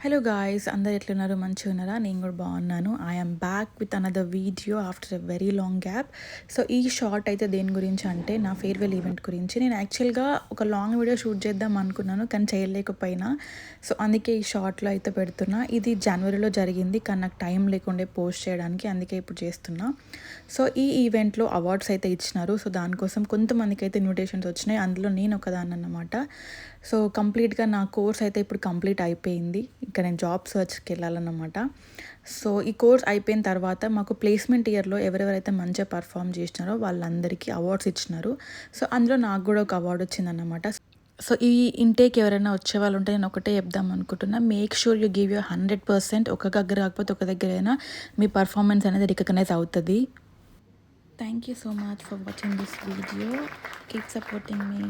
Hello guys, అందరు ఎట్లున్నారు? మంచిగా ఉన్నారా? నేను కూడా బాగున్నాను. I'm back with another video after a very long gap. So ఈ షార్ట్ అయితే దేని గురించి అంటే నా ఫేర్వెల్ ఈవెంట్ గురించి. నేను యాక్చువల్గా ఒక లాంగ్ వీడియో షూట్ చేద్దాం అనుకున్నాను, కానీ చేయలేకపోయినా. సో అందుకే ఈ షార్ట్లో అయితే పెడుతున్నా. ఇది జనవరిలో జరిగింది, కానీ నాకు టైం లేకుండే పోస్ట్ చేయడానికి, అందుకే ఇప్పుడు చేస్తున్నా. సో ఈ ఈవెంట్లో అవార్డ్స్ అయితే ఇచ్చినారు. సో దానికోసం కొంతమందికి అయితే ఇన్విటేషన్స్ వచ్చినాయి, అందులో నేను ఒకదాన్ని అన్నమాట. సో కంప్లీట్గా నా కోర్స్ అయితే ఇప్పుడు కంప్లీట్ అయిపోయింది. ఇక్కడ నేను జాబ్ సర్చ్కి వెళ్ళాలన్నమాట. సో ఈ కోర్స్ అయిపోయిన తర్వాత మాకు ప్లేస్మెంట్ ఇయర్లో ఎవరెవరైతే మంచిగా పర్ఫామ్ చేసినారో వాళ్ళందరికీ అవార్డ్స్ ఇచ్చినారు. సో అందులో నాకు కూడా ఒక అవార్డు వచ్చిందన్నమాట. సో ఈ ఇంటేక్ ఎవరైనా వచ్చే వాళ్ళు ఉంటే నేను ఒకటే చెప్దాం అనుకుంటున్నా, make sure you give your 100%. ఒక దగ్గర కాకపోతే ఒక దగ్గర అయినా మీ పర్ఫార్మెన్స్ అనేది రికగ్నైజ్ అవుతుంది. Thank you so much for watching this video. Keep supporting me.